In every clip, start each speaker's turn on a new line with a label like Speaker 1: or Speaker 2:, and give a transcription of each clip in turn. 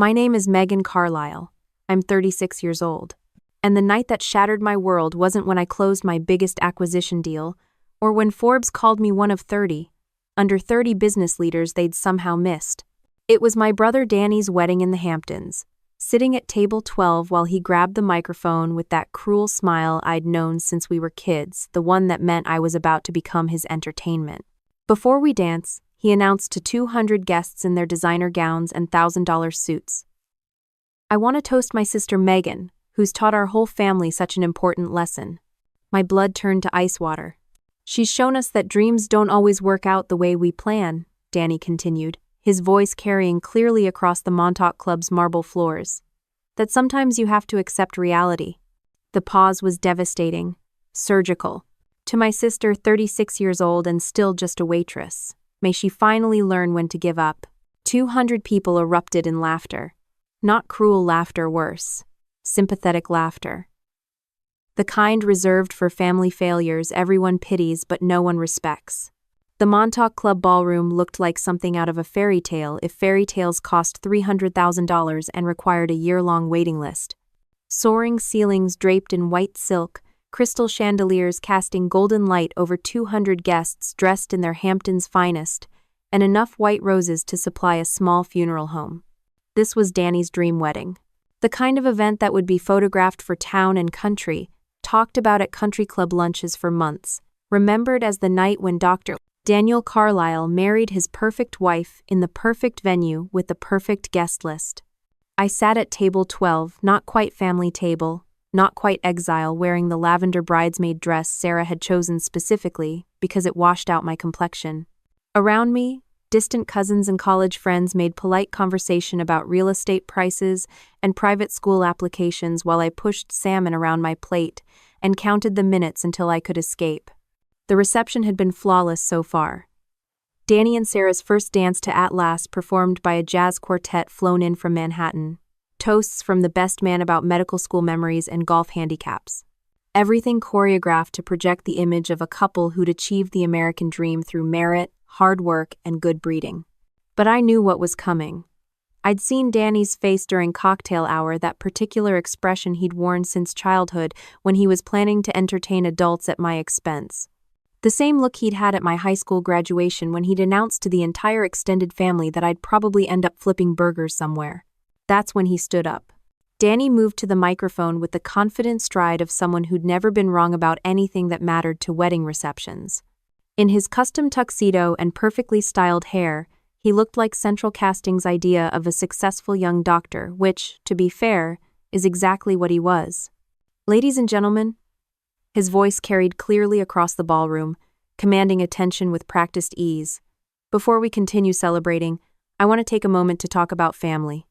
Speaker 1: My name is Megan Carlisle. I'm 36 years old. And the night that shattered my world wasn't when I closed my biggest acquisition deal, or when Forbes called me one of 30, under 30 business leaders they'd somehow missed. It was my brother Danny's wedding in the Hamptons, sitting at table 12 while he grabbed the microphone with that cruel smile I'd known since we were kids, the one that meant I was about to become his entertainment. Before we dance, he announced to 200 guests in their designer gowns and $1,000 suits, "I want to toast my sister Megan, who's taught our whole family such an important lesson." My blood turned to ice water. "She's shown us that dreams don't always work out the way we plan," Danny continued, his voice carrying clearly across the Montauk Club's marble floors. "That sometimes you have to accept reality." The pause was devastating, surgical. To my sister, 36 years old and still just a waitress, may she finally learn when to give up. 200 people erupted in laughter. Not cruel laughter, worse. Sympathetic laughter. The kind reserved for family failures everyone pities but no one respects. The Montauk Club ballroom looked like something out of a fairy tale if fairy tales cost $300,000 and required a year-long waiting list. Soaring ceilings draped in white silk, crystal chandeliers casting golden light over 200 guests dressed in their Hamptons' finest, and enough white roses to supply a small funeral home. This was Danny's dream wedding. The kind of event that would be photographed for Town and Country, talked about at country club lunches for months, remembered as the night when Dr. Daniel Carlisle married his perfect wife in the perfect venue with the perfect guest list. I sat at table 12, not quite family table, not quite exile, wearing the lavender bridesmaid dress Sarah had chosen specifically because it washed out my complexion. Around me, distant cousins and college friends made polite conversation about real estate prices and private school applications while I pushed salmon around my plate and counted the minutes until I could escape. The reception had been flawless so far. Danny and Sarah's first dance to At Last, performed by a jazz quartet flown in from Manhattan. Toasts from the best man about medical school memories and golf handicaps. Everything choreographed to project the image of a couple who'd achieved the American dream through merit, hard work, and good breeding. But I knew what was coming. I'd seen Danny's face during cocktail hour, that particular expression he'd worn since childhood when he was planning to entertain adults at my expense. The same look he'd had at my high school graduation when he'd announced to the entire extended family that I'd probably end up flipping burgers somewhere. That's when he stood up. Danny moved to the microphone with the confident stride of someone who'd never been wrong about anything that mattered to wedding receptions. In his custom tuxedo and perfectly styled hair, he looked like Central Casting's idea of a successful young doctor, which, to be fair, is exactly what he was. "Ladies and gentlemen," his voice carried clearly across the ballroom, commanding attention with practiced ease. "Before we continue celebrating, I want to take a moment to talk about family."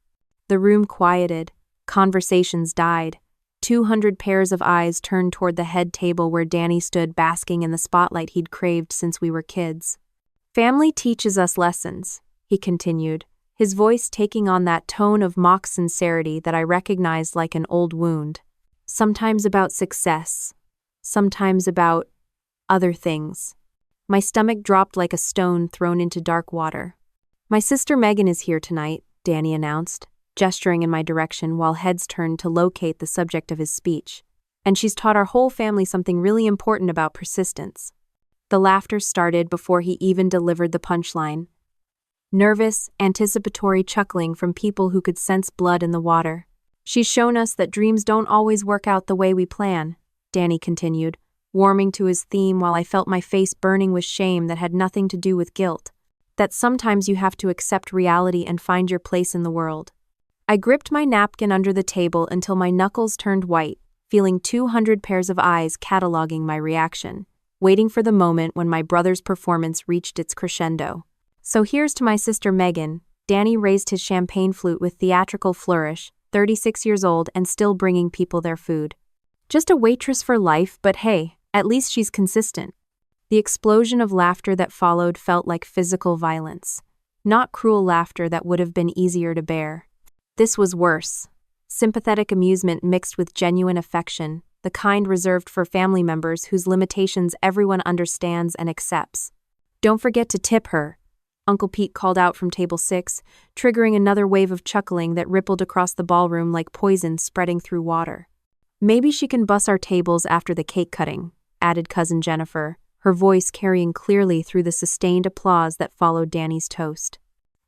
Speaker 1: The room quieted, conversations died. 200 pairs of eyes turned toward the head table where Danny stood basking in the spotlight he'd craved since we were kids. "Family teaches us lessons," he continued, his voice taking on that tone of mock sincerity that I recognized like an old wound. "Sometimes about success, sometimes about other things." My stomach dropped like a stone thrown into dark water. "My sister Megan is here tonight," Danny announced, gesturing in my direction while heads turned to locate the subject of his speech. "And she's taught our whole family something really important about persistence." The laughter started before he even delivered the punchline. Nervous, anticipatory chuckling from people who could sense blood in the water. "She's shown us that dreams don't always work out the way we plan," Danny continued, warming to his theme while I felt my face burning with shame that had nothing to do with guilt. "That sometimes you have to accept reality and find your place in the world." I gripped my napkin under the table until my knuckles turned white, feeling 200 pairs of eyes cataloging my reaction, waiting for the moment when my brother's performance reached its crescendo. "So here's to my sister Megan." Danny raised his champagne flute with theatrical flourish, 36 years old and still bringing people their food. "Just a waitress for life, but hey, at least she's consistent." The explosion of laughter that followed felt like physical violence, not cruel laughter that would have been easier to bear. This was worse. Sympathetic amusement mixed with genuine affection, the kind reserved for family members whose limitations everyone understands and accepts. "Don't forget to tip her," Uncle Pete called out from table 6, triggering another wave of chuckling that rippled across the ballroom like poison spreading through water. Maybe she can bus our tables after the cake cutting, added Cousin Jennifer, her voice carrying clearly through the sustained applause that followed Danny's toast.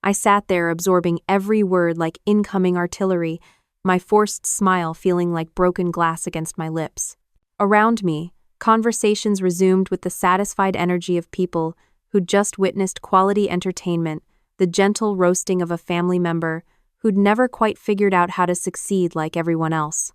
Speaker 1: I sat there absorbing every word like incoming artillery, my forced smile feeling like broken glass against my lips. Around me, conversations resumed with the satisfied energy of people who'd just witnessed quality entertainment, the gentle roasting of a family member who'd never quite figured out how to succeed like everyone else.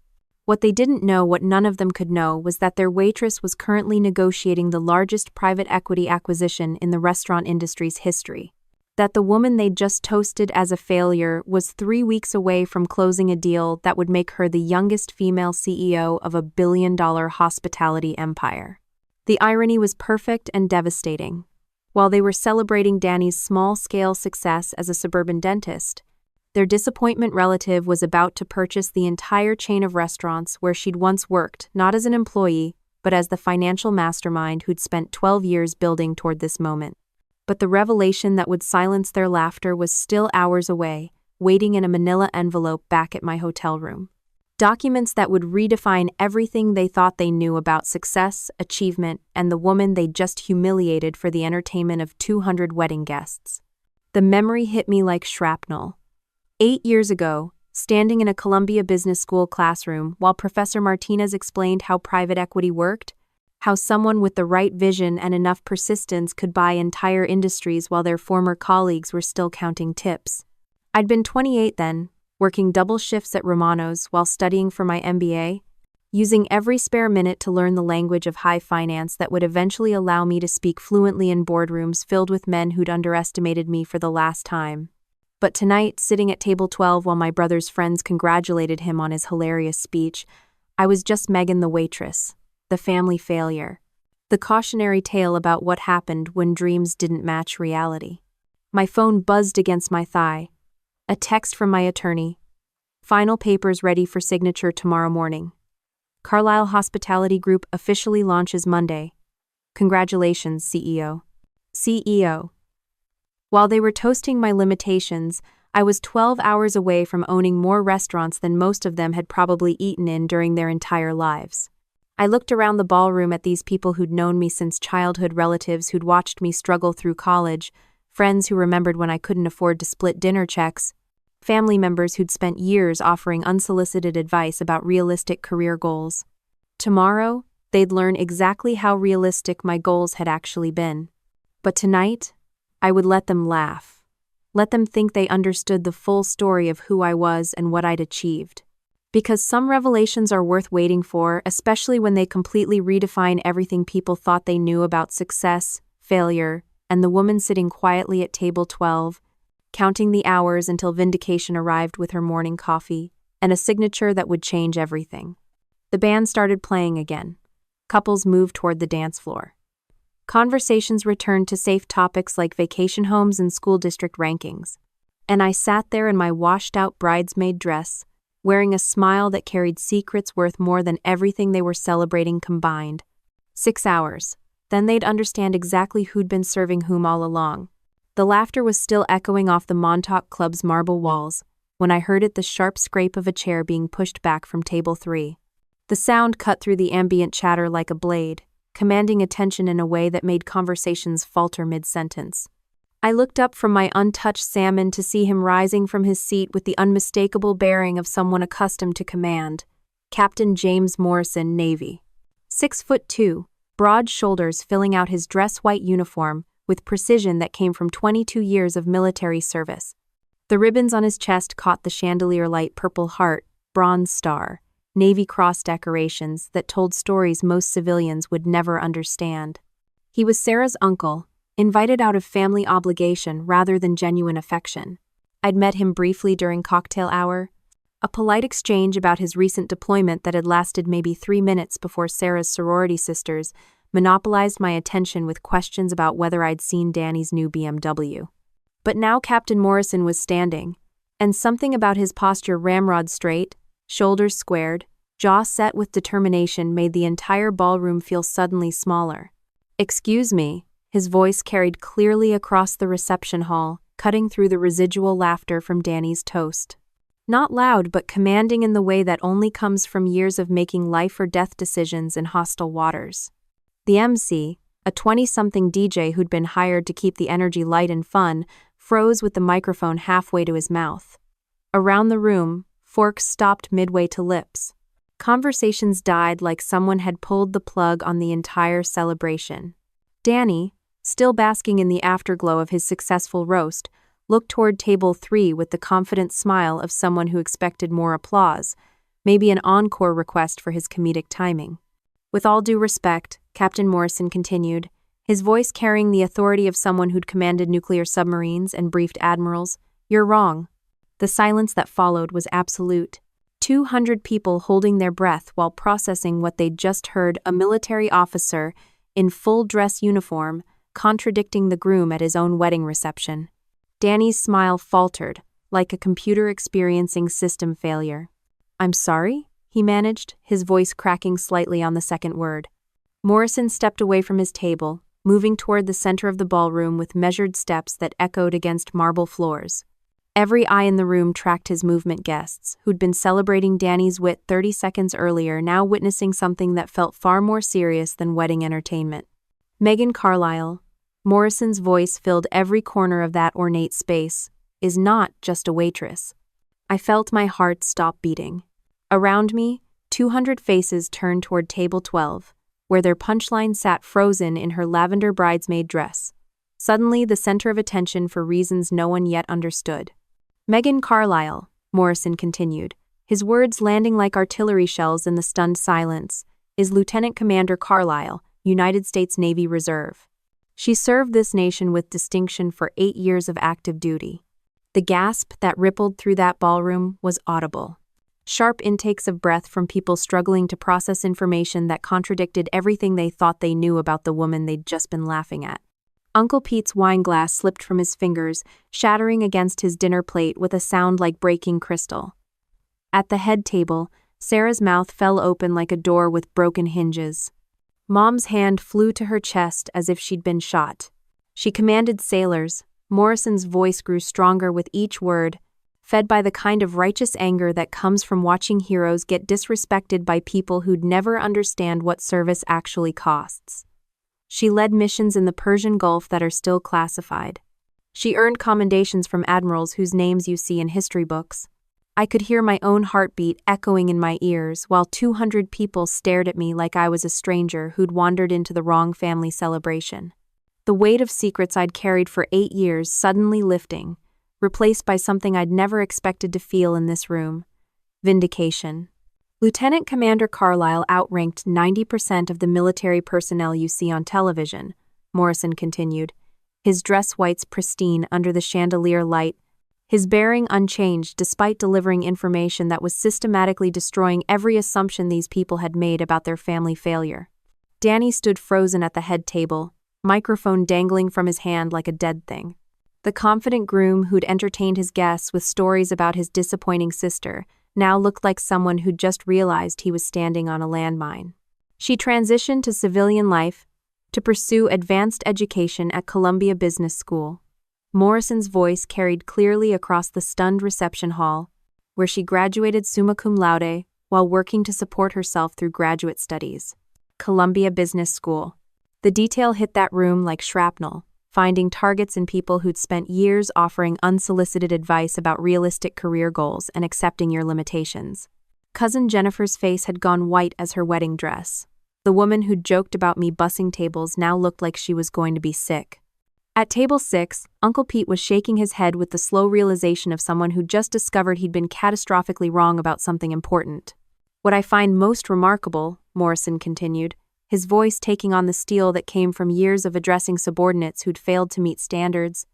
Speaker 1: What they didn't know, what none of them could know, was that their waitress was currently negotiating the largest private equity acquisition in the restaurant industry's history. That the woman they'd just toasted as a failure was 3 weeks away from closing a deal that would make her the youngest female CEO of a billion-dollar hospitality empire. The irony was perfect and devastating. While they were celebrating Danny's small-scale success as a suburban dentist, their disappointment relative was about to purchase the entire chain of restaurants where she'd once worked, not as an employee, but as the financial mastermind who'd spent 12 years building toward this moment. But the revelation that would silence their laughter was still hours away, waiting in a manila envelope back at my hotel room. Documents that would redefine everything they thought they knew about success, achievement, and the woman they'd just humiliated for the entertainment of 200 wedding guests. The memory hit me like shrapnel. 8 years ago, standing in a Columbia Business School classroom while Professor Martinez explained how private equity worked, how someone with the right vision and enough persistence could buy entire industries while their former colleagues were still counting tips. I'd been 28 then, working double shifts at Romano's while studying for my MBA, using every spare minute to learn the language of high finance that would eventually allow me to speak fluently in boardrooms filled with men who'd underestimated me for the last time. But tonight, sitting at table 12 while my brother's friends congratulated him on his hilarious speech, I was just Megan the waitress, the family failure, the cautionary tale about what happened when dreams didn't match reality. My phone buzzed against my thigh. A text from my attorney. Final papers ready for signature tomorrow morning. Carlisle Hospitality Group officially launches Monday. Congratulations, CEO. CEO. While they were toasting my limitations, I was 12 hours away from owning more restaurants than most of them had probably eaten in during their entire lives. I looked around the ballroom at these people who'd known me since childhood, relatives who'd watched me struggle through college, friends who remembered when I couldn't afford to split dinner checks, family members who'd spent years offering unsolicited advice about realistic career goals. Tomorrow, they'd learn exactly how realistic my goals had actually been. But tonight, I would let them laugh. Let them think they understood the full story of who I was and what I'd achieved. Because some revelations are worth waiting for, especially when they completely redefine everything people thought they knew about success, failure, and the woman sitting quietly at table 12, counting the hours until vindication arrived with her morning coffee, and a signature that would change everything. The band started playing again. Couples moved toward the dance floor. Conversations returned to safe topics like vacation homes and school district rankings. And I sat there in my washed-out bridesmaid dress, wearing a smile that carried secrets worth more than everything they were celebrating combined. 6 hours. Then they'd understand exactly who'd been serving whom all along. The laughter was still echoing off the Montauk Club's marble walls when I heard the sharp scrape of a chair being pushed back from table 3. The sound cut through the ambient chatter like a blade, commanding attention in a way that made conversations falter mid-sentence. I looked up from my untouched salmon to see him rising from his seat with the unmistakable bearing of someone accustomed to command. Captain James Morrison, Navy. 6'2", broad shoulders filling out his dress-white uniform with precision that came from 22 years of military service. The ribbons on his chest caught the chandelier-light Purple Heart, Bronze Star, Navy Cross decorations that told stories most civilians would never understand. He was Sarah's uncle, invited out of family obligation rather than genuine affection. I'd met him briefly during cocktail hour, a polite exchange about his recent deployment that had lasted maybe 3 minutes before Sarah's sorority sisters monopolized my attention with questions about whether I'd seen Danny's new BMW. But now Captain Morrison was standing, and something about his posture ramrod straight, shoulders squared, jaw set with determination made the entire ballroom feel suddenly smaller. "Excuse me," His voice carried clearly across the reception hall, cutting through the residual laughter from Danny's toast. Not loud, but commanding in the way that only comes from years of making life or death decisions in hostile waters. The MC, a 20-something DJ who'd been hired to keep the energy light and fun, froze with the microphone halfway to his mouth. Around the room, forks stopped midway to lips. Conversations died like someone had pulled the plug on the entire celebration. Danny, still basking in the afterglow of his successful roast, looked toward table 3 with the confident smile of someone who expected more applause, maybe an encore request for his comedic timing. With all due respect, Captain Morrison continued, his voice carrying the authority of someone who'd commanded nuclear submarines and briefed admirals, "You're wrong." The silence that followed was absolute. 200 people holding their breath while processing what they'd just heard a military officer in full dress uniform contradicting the groom at his own wedding reception. Danny's smile faltered, like a computer experiencing system failure. "I'm sorry?" he managed, his voice cracking slightly on the second word. Morrison stepped away from his table, moving toward the center of the ballroom with measured steps that echoed against marble floors. Every eye in the room tracked his movement. Guests, who'd been celebrating Danny's wit 30 seconds earlier, now witnessing something that felt far more serious than wedding entertainment. Megan Carlisle, Morrison's voice filled every corner of that ornate space, is not just a waitress. I felt my heart stop beating. Around me, 200 faces turned toward table 12, where their punchline sat frozen in her lavender bridesmaid dress, suddenly the center of attention for reasons no one yet understood. "Megan Carlisle," Morrison continued, his words landing like artillery shells in the stunned silence, "is Lieutenant Commander Carlisle, United States Navy Reserve. She served this nation with distinction for 8 years of active duty." The gasp that rippled through that ballroom was audible. Sharp intakes of breath from people struggling to process information that contradicted everything they thought they knew about the woman they'd just been laughing at. Uncle Pete's wine glass slipped from his fingers, shattering against his dinner plate with a sound like breaking crystal. At the head table, Sarah's mouth fell open like a door with broken hinges. Mom's hand flew to her chest as if she'd been shot. She commanded sailors. Morrison's voice grew stronger with each word, fed by the kind of righteous anger that comes from watching heroes get disrespected by people who'd never understand what service actually costs. She led missions in the Persian Gulf that are still classified. She earned commendations from admirals whose names you see in history books. I could hear my own heartbeat echoing in my ears while 200 people stared at me like I was a stranger who'd wandered into the wrong family celebration. The weight of secrets I'd carried for 8 years suddenly lifting, replaced by something I'd never expected to feel in this room: vindication. Lieutenant Commander Carlisle outranked 90% of the military personnel you see on television, Morrison continued, his dress whites pristine under the chandelier light, his bearing unchanged despite delivering information that was systematically destroying every assumption these people had made about their family failure. Danny stood frozen at the head table, microphone dangling from his hand like a dead thing. The confident groom who'd entertained his guests with stories about his disappointing sister now looked like someone who'd just realized he was standing on a landmine. She transitioned to civilian life to pursue advanced education at Columbia Business School. Morrison's voice carried clearly across the stunned reception hall, where she graduated summa cum laude while working to support herself through graduate studies. Columbia Business School. The detail hit that room like shrapnel, finding targets in people who'd spent years offering unsolicited advice about realistic career goals and accepting your limitations. Cousin Jennifer's face had gone white as her wedding dress. The woman who'd joked about me bussing tables now looked like she was going to be sick. At table 6, Uncle Pete was shaking his head with the slow realization of someone who'd just discovered he'd been catastrophically wrong about something important. "What I find most remarkable," Morrison continued, his voice taking on the steel that came from years of addressing subordinates who'd failed to meet standards,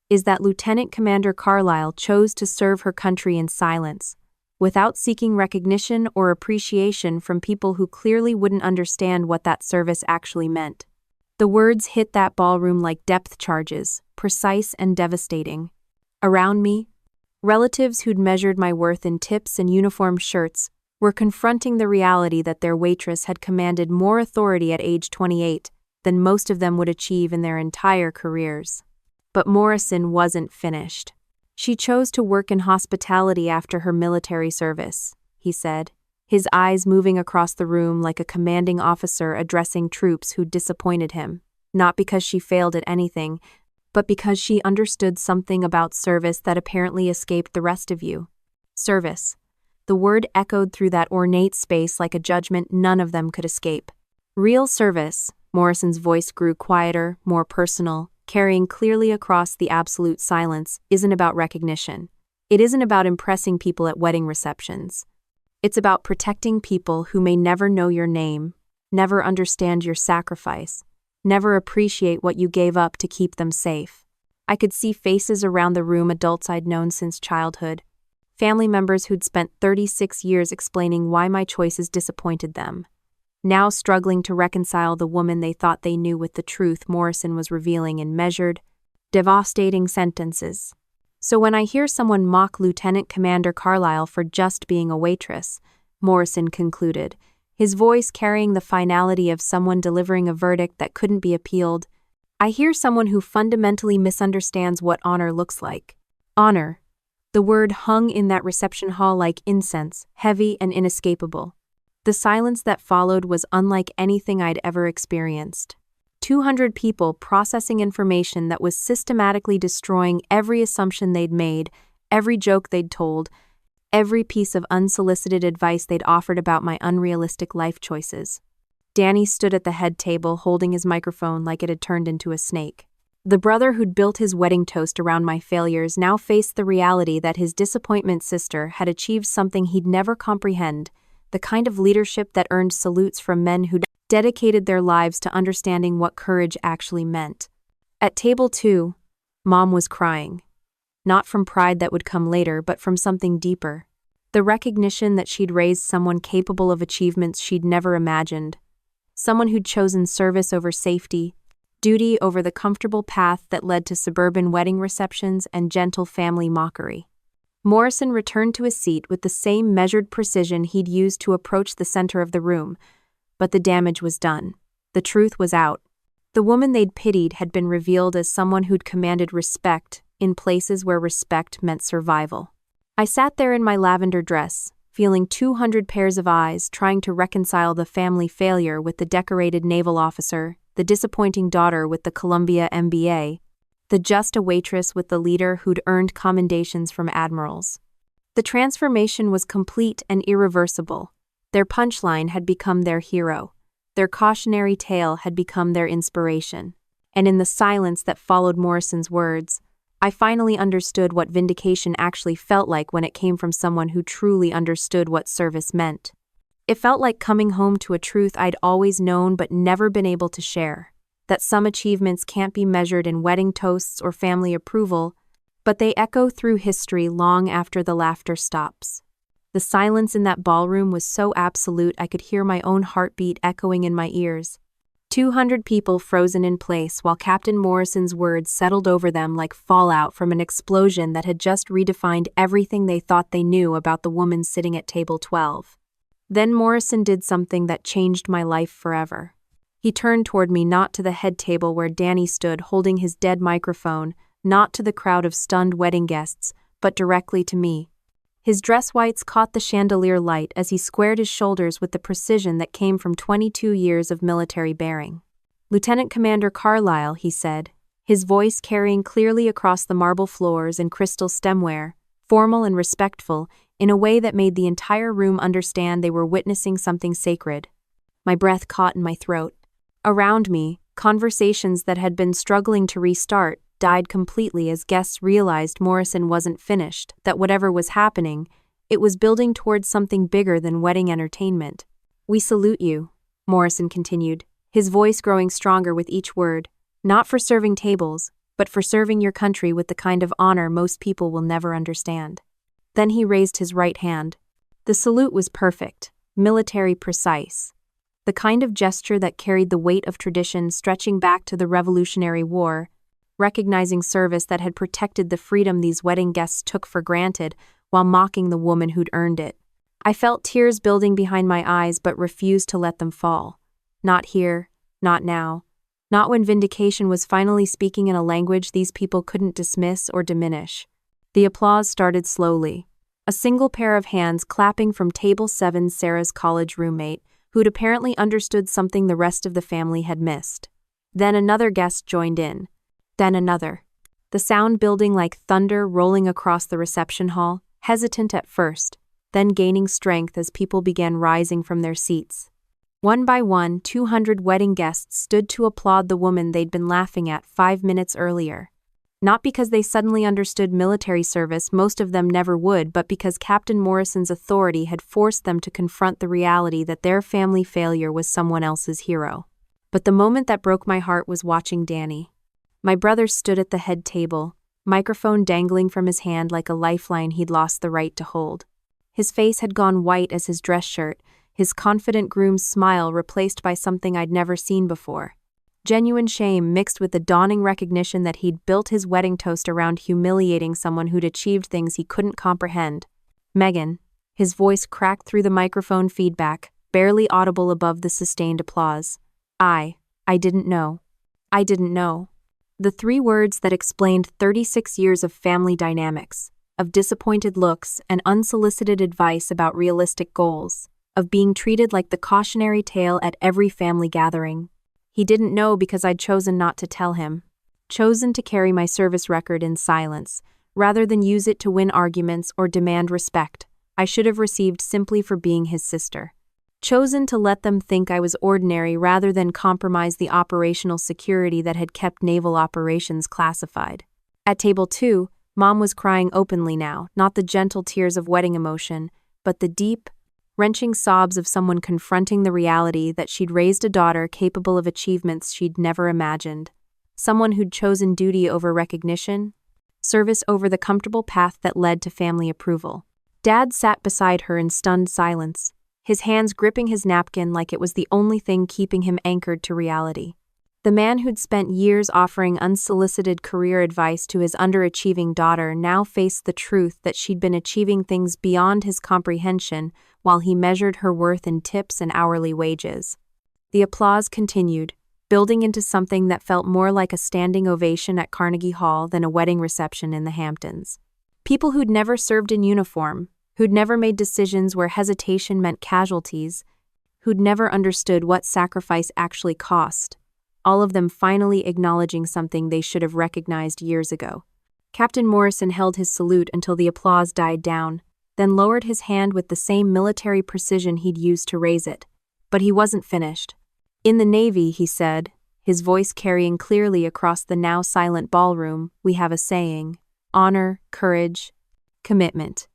Speaker 1: "is that Lieutenant Commander Carlisle chose to serve her country in silence, without seeking recognition or appreciation from people who clearly wouldn't understand what that service actually meant." The words hit that ballroom like depth charges, precise and devastating. Around me, relatives who'd measured my worth in tips and uniform shirts were confronting the reality that their waitress had commanded more authority at age 28 than most of them would achieve in their entire careers. But Morrison wasn't finished. She chose to work in hospitality after her military service, he said, his eyes moving across the room like a commanding officer addressing troops who disappointed him, not because she failed at anything, but because she understood something about service that apparently escaped the rest of you. Service. The word echoed through that ornate space like a judgment none of them could escape. Real service, Morrison's voice grew quieter, more personal, carrying clearly across the absolute silence, isn't about recognition. It isn't about impressing people at wedding receptions. It's about protecting people who may never know your name, never understand your sacrifice, never appreciate what you gave up to keep them safe. I could see faces around the room, adults I'd known since childhood, family members who'd spent 36 years explaining why my choices disappointed them, now struggling to reconcile the woman they thought they knew with the truth Morrison was revealing in measured, devastating sentences. So when I hear someone mock Lieutenant Commander Carlisle for just being a waitress, Morrison concluded, his voice carrying the finality of someone delivering a verdict that couldn't be appealed, I hear someone who fundamentally misunderstands what honor looks like. Honor. The word hung in that reception hall like incense, heavy and inescapable. The silence that followed was unlike anything I'd ever experienced. 200 people processing information that was systematically destroying every assumption they'd made, every joke they'd told, every piece of unsolicited advice they'd offered about my unrealistic life choices. Danny stood at the head table holding his microphone like it had turned into a snake. The brother who'd built his wedding toast around my failures now faced the reality that his disappointment sister had achieved something he'd never comprehend, the kind of leadership that earned salutes from men who'd dedicated their lives to understanding what courage actually meant. At table 2, Mom was crying. Not from pride that would come later, but from something deeper. The recognition that she'd raised someone capable of achievements she'd never imagined. Someone who'd chosen service over safety, duty over the comfortable path that led to suburban wedding receptions and gentle family mockery. Morrison returned to his seat with the same measured precision he'd used to approach the center of the room, but the damage was done. The truth was out. The woman they'd pitied had been revealed as someone who'd commanded respect in places where respect meant survival. I sat there in my lavender dress, feeling 200 pairs of eyes trying to reconcile the family failure with the decorated naval officer, the disappointing daughter with the Columbia MBA, the just a waitress with the leader who'd earned commendations from admirals. The transformation was complete and irreversible. Their punchline had become their hero. Their cautionary tale had become their inspiration. And in the silence that followed Morrison's words, I finally understood what vindication actually felt like when it came from someone who truly understood what service meant. It felt like coming home to a truth I'd always known but never been able to share, that some achievements can't be measured in wedding toasts or family approval, but they echo through history long after the laughter stops. The silence in that ballroom was so absolute I could hear my own heartbeat echoing in my ears. 200 people frozen in place while Captain Morrison's words settled over them like fallout from an explosion that had just redefined everything they thought they knew about the woman sitting at table 12. Then Morrison did something that changed my life forever. He turned toward me, not to the head table where Danny stood holding his dead microphone, not to the crowd of stunned wedding guests, but directly to me. His dress whites caught the chandelier light as he squared his shoulders with the precision that came from 22 years of military bearing. Lieutenant Commander Carlisle, he said, his voice carrying clearly across the marble floors and crystal stemware, formal and respectful, in a way that made the entire room understand they were witnessing something sacred. My breath caught in my throat. Around me, conversations that had been struggling to restart died completely as guests realized Morrison wasn't finished, that whatever was happening, it was building towards something bigger than wedding entertainment. "We salute you," Morrison continued, his voice growing stronger with each word, "not for serving tables, but for serving your country with the kind of honor most people will never understand." Then he raised his right hand. The salute was perfect, military precise. The kind of gesture that carried the weight of tradition stretching back to the Revolutionary War, recognizing service that had protected the freedom these wedding guests took for granted while mocking the woman who'd earned it. I felt tears building behind my eyes but refused to let them fall. Not here, not now. Not when vindication was finally speaking in a language these people couldn't dismiss or diminish. The applause started slowly. A single pair of hands clapping from table 7, Sarah's college roommate, who'd apparently understood something the rest of the family had missed. Then another guest joined in. Then another. The sound building like thunder rolling across the reception hall, hesitant at first, then gaining strength as people began rising from their seats. One by one, 200 wedding guests stood to applaud the woman they'd been laughing at 5 minutes earlier. Not because they suddenly understood military service, most of them never would, but because Captain Morrison's authority had forced them to confront the reality that their family failure was someone else's hero. But the moment that broke my heart was watching Danny. My brother stood at the head table, microphone dangling from his hand like a lifeline he'd lost the right to hold. His face had gone white as his dress shirt, his confident groom's smile replaced by something I'd never seen before. Genuine shame mixed with the dawning recognition that he'd built his wedding toast around humiliating someone who'd achieved things he couldn't comprehend. Megan. His voice cracked through the microphone feedback, barely audible above the sustained applause. I didn't know. I didn't know. The 3 words that explained 36 years of family dynamics, of disappointed looks and unsolicited advice about realistic goals, of being treated like the cautionary tale at every family gathering. He didn't know because I'd chosen not to tell him. Chosen to carry my service record in silence, rather than use it to win arguments or demand respect I should have received simply for being his sister. Chosen to let them think I was ordinary rather than compromise the operational security that had kept naval operations classified. At table 2, Mom was crying openly now, not the gentle tears of wedding emotion, but the deep, wrenching sobs of someone confronting the reality that she'd raised a daughter capable of achievements she'd never imagined. Someone who'd chosen duty over recognition, service over the comfortable path that led to family approval. Dad sat beside her in stunned silence, his hands gripping his napkin like it was the only thing keeping him anchored to reality. The man who'd spent years offering unsolicited career advice to his underachieving daughter now faced the truth that she'd been achieving things beyond his comprehension while he measured her worth in tips and hourly wages. The applause continued, building into something that felt more like a standing ovation at Carnegie Hall than a wedding reception in the Hamptons. People who'd never served in uniform, who'd never made decisions where hesitation meant casualties, who'd never understood what sacrifice actually cost. All of them finally acknowledging something they should have recognized years ago. Captain Morrison held his salute until the applause died down, then lowered his hand with the same military precision he'd used to raise it. But he wasn't finished. In the Navy, he said, his voice carrying clearly across the now silent ballroom, we have a saying: honor, courage, commitment.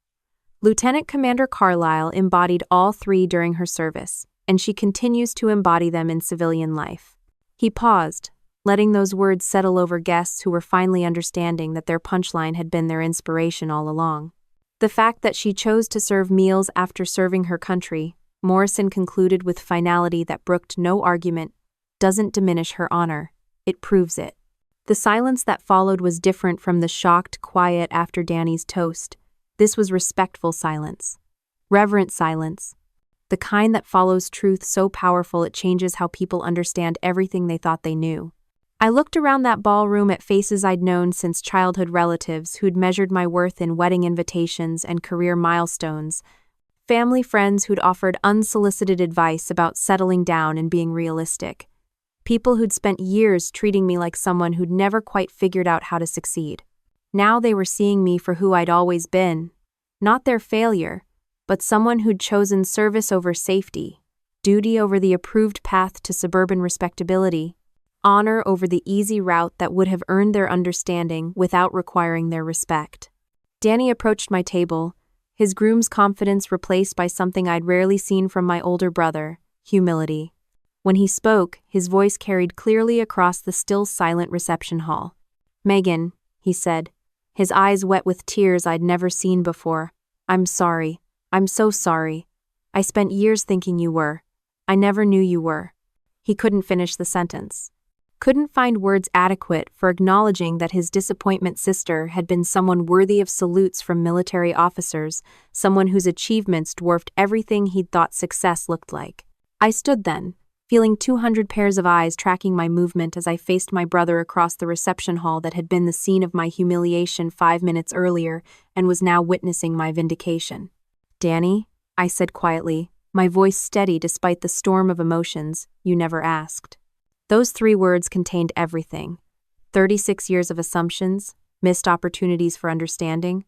Speaker 1: Lieutenant Commander Carlisle embodied all 3 during her service, and she continues to embody them in civilian life. He paused, letting those words settle over guests who were finally understanding that their punchline had been their inspiration all along. The fact that she chose to serve meals after serving her country, Morrison concluded with finality that brooked no argument, doesn't diminish her honor, it proves it. The silence that followed was different from the shocked quiet after Danny's toast. This was respectful silence. Reverent silence. The kind that follows truth so powerful it changes how people understand everything they thought they knew. I looked around that ballroom at faces I'd known since childhood, relatives who'd measured my worth in wedding invitations and career milestones, family friends who'd offered unsolicited advice about settling down and being realistic, people who'd spent years treating me like someone who'd never quite figured out how to succeed. Now they were seeing me for who I'd always been, not their failure, but someone who'd chosen service over safety, duty over the approved path to suburban respectability, honor over the easy route that would have earned their understanding without requiring their respect. Danny approached my table, his groom's confidence replaced by something I'd rarely seen from my older brother, humility. When he spoke, his voice carried clearly across the still silent reception hall. "Megan," he said, his eyes wet with tears I'd never seen before, "I'm sorry. I'm so sorry. I spent years thinking you were. I never knew you were." He couldn't finish the sentence. Couldn't find words adequate for acknowledging that his disappointment sister had been someone worthy of salutes from military officers, someone whose achievements dwarfed everything he'd thought success looked like. I stood then, feeling 200 pairs of eyes tracking my movement as I faced my brother across the reception hall that had been the scene of my humiliation 5 minutes earlier and was now witnessing my vindication. "Danny," I said quietly, my voice steady despite the storm of emotions you never asked. Those 3 words contained everything. 36 years of assumptions, missed opportunities for understanding,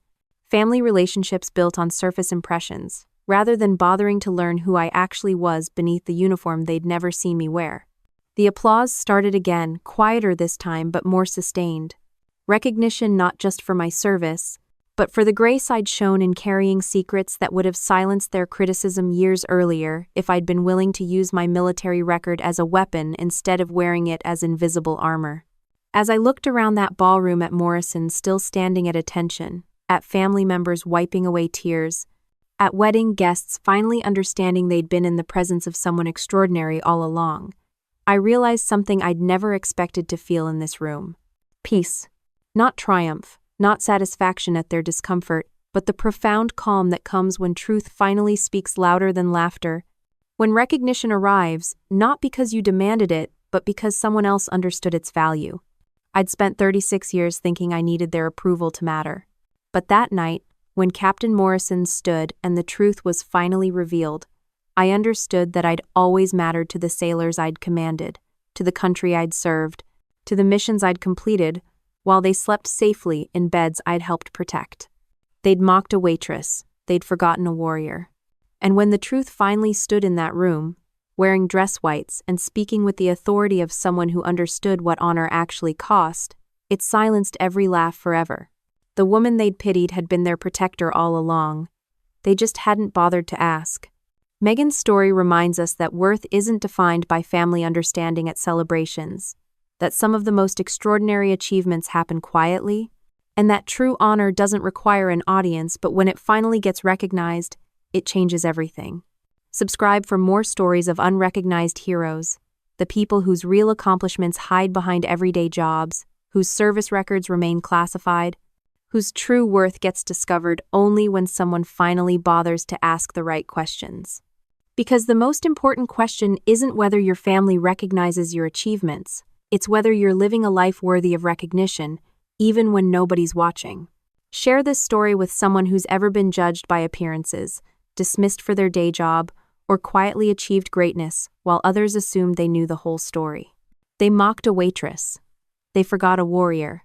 Speaker 1: family relationships built on surface impressions, rather than bothering to learn who I actually was beneath the uniform they'd never seen me wear. The applause started again, quieter this time but more sustained. Recognition not just for my service, but for the grace I'd shown in carrying secrets that would have silenced their criticism years earlier if I'd been willing to use my military record as a weapon instead of wearing it as invisible armor. As I looked around that ballroom at Morrison still standing at attention, at family members wiping away tears, at wedding guests finally understanding they'd been in the presence of someone extraordinary all along, I realized something I'd never expected to feel in this room. Peace. Not triumph, not satisfaction at their discomfort, but the profound calm that comes when truth finally speaks louder than laughter. When recognition arrives, not because you demanded it, but because someone else understood its value. I'd spent 36 years thinking I needed their approval to matter. But that night, when Captain Morrison stood and the truth was finally revealed, I understood that I'd always mattered to the sailors I'd commanded, to the country I'd served, to the missions I'd completed, while they slept safely in beds I'd helped protect. They'd mocked a waitress, they'd forgotten a warrior. And when the truth finally stood in that room, wearing dress whites and speaking with the authority of someone who understood what honor actually cost, it silenced every laugh forever. The woman they'd pitied had been their protector all along. They just hadn't bothered to ask. Megan's story reminds us that worth isn't defined by family understanding at celebrations, that some of the most extraordinary achievements happen quietly, and that true honor doesn't require an audience, but when it finally gets recognized, it changes everything. Subscribe for more stories of unrecognized heroes, the people whose real accomplishments hide behind everyday jobs, whose service records remain classified, whose true worth gets discovered only when someone finally bothers to ask the right questions. Because the most important question isn't whether your family recognizes your achievements, it's whether you're living a life worthy of recognition, even when nobody's watching. Share this story with someone who's ever been judged by appearances, dismissed for their day job, or quietly achieved greatness while others assumed they knew the whole story. They mocked a waitress. They forgot a warrior.